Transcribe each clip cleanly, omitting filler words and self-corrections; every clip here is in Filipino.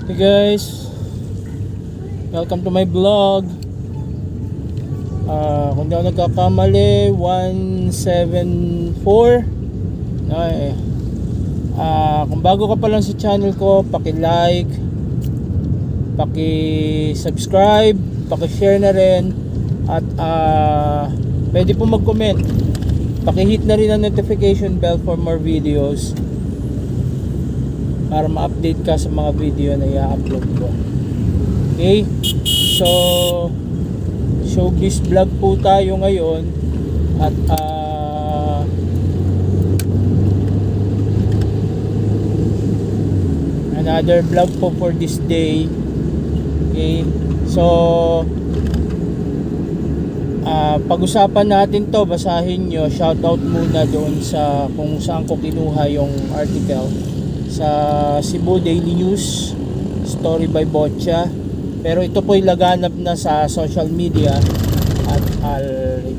Hey guys, welcome to my vlog. Kung di ako nagkakamali, 174. Kung bago ka pa lang sa channel ko, paki-like, paki-subscribe, paki-share na rin. At pwede po mag-comment. Paki-hit na rin ang notification bell for more videos, para ma-update ka sa mga video na i-upload ko. Okay? So, showbiz vlog po tayo ngayon. At another vlog po for this day. Okay? So, pag-usapan natin to, basahin nyo, shoutout muna doon sa kung saan ko kinuha yung article, sa Cebu Daily News, story by Botcha. Pero ito po laganap na sa social media at I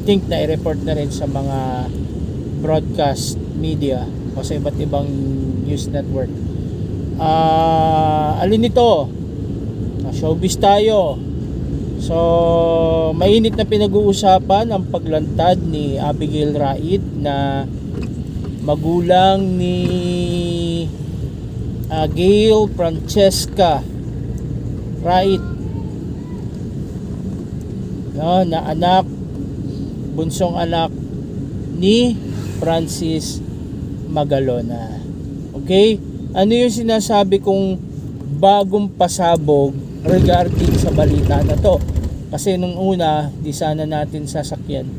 think na i-report na rin sa mga broadcast media o sa iba't ibang news network. Alin ito? Showbiz tayo. So, mainit na pinag-uusapan ang paglantad ni Abigail Rait na magulang ni Gail Francesca Rait, no, na anak, bunsong anak ni Francis Magalona. Okay? Ano yung sinasabi kong bagong pasabog regarding sa balita na to? Kasi nung una, di sana natin sasakyan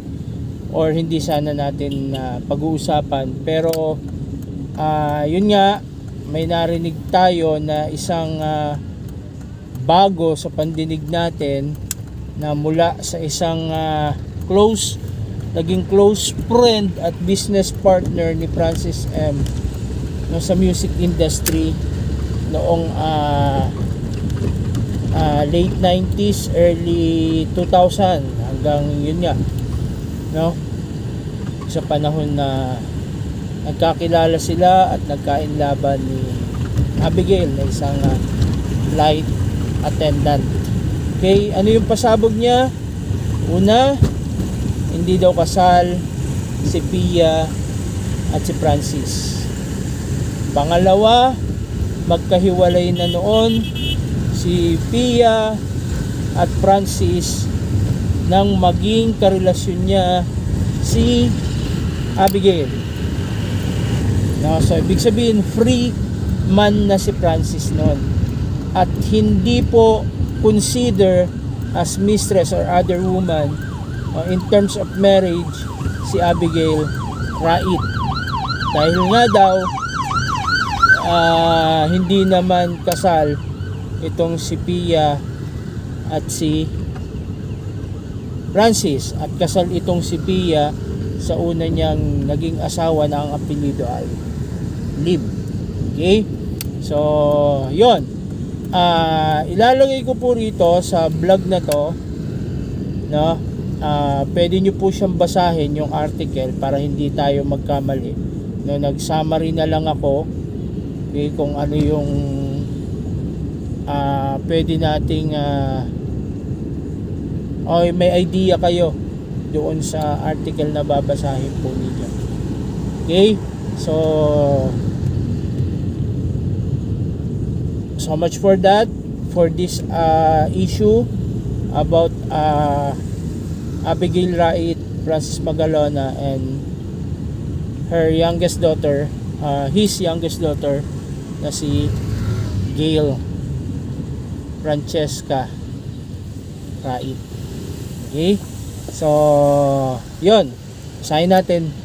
or hindi sana natin pag-uusapan. Pero yun nga, may narinig tayo na isang bago sa pandinig natin na mula sa isang naging close friend at business partner ni Francis M. no, sa music industry noong late 90s, early 2000 hanggang yun nga, no, sa panahon na nagkakilala sila at nagkainlaban ni Abigail na isang flight attendant. Okay, ano yung pasabog niya? Una, hindi daw kasal si Pia at si Francis. Pangalawa, magkahiwalay na noon si Pia at Francis nang maging karelasyon niya si Abigail. No, so ibig sabihin free man na si Francis noon at hindi po consider as mistress or other woman in terms of marriage si Abigail Rait, dahil nga daw hindi naman kasal itong si Pia at si Francis, at kasal itong si Pia sa una niyang naging asawa na ang apelyido ay Lim. Okay? So, yon. Ilalagay ko po rito sa vlog na to, no? Pwede nyo po siyang basahin yung article para hindi tayo magkamali. No, nag-summary na lang ako, okay, kung ano yung pwede nating may idea kayo doon sa article na babasahin po ninyo. Okay? So much for that, for this issue about Abigail Rait, Francis Magalona, and her youngest daughter, his youngest daughter na si Gail Francesca Rait. Okay? So, yun. Basahin natin.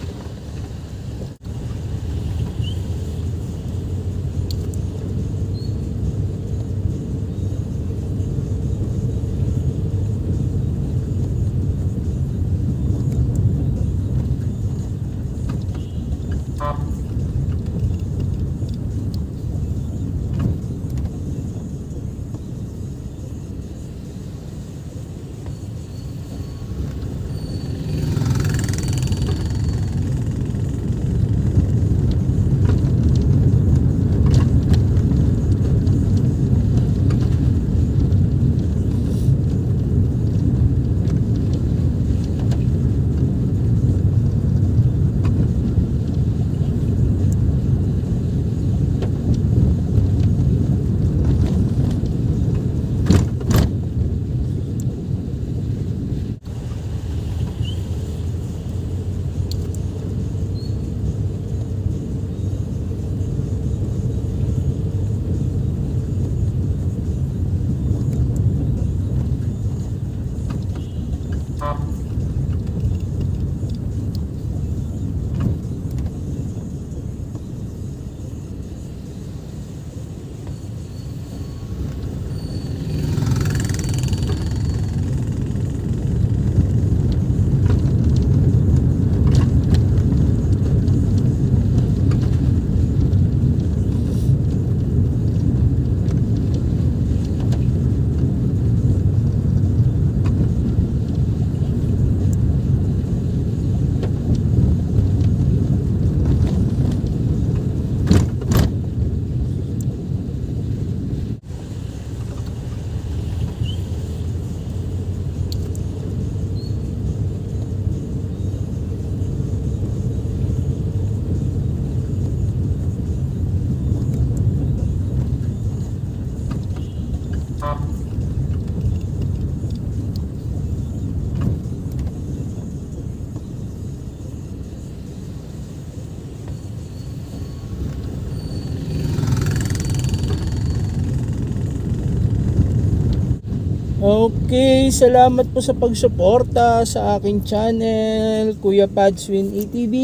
Okay, salamat po sa pagsuporta sa aking channel, Kuya Padswin ETV.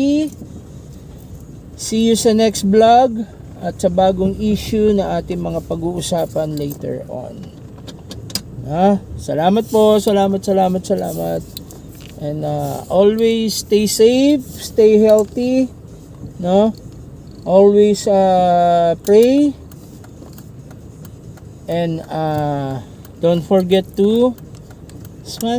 See you sa next vlog at sa bagong issue na ating mga pag-uusapan later on. Salamat po, salamat. And always stay safe, stay healthy, no? Always pray. And don't forget to smile.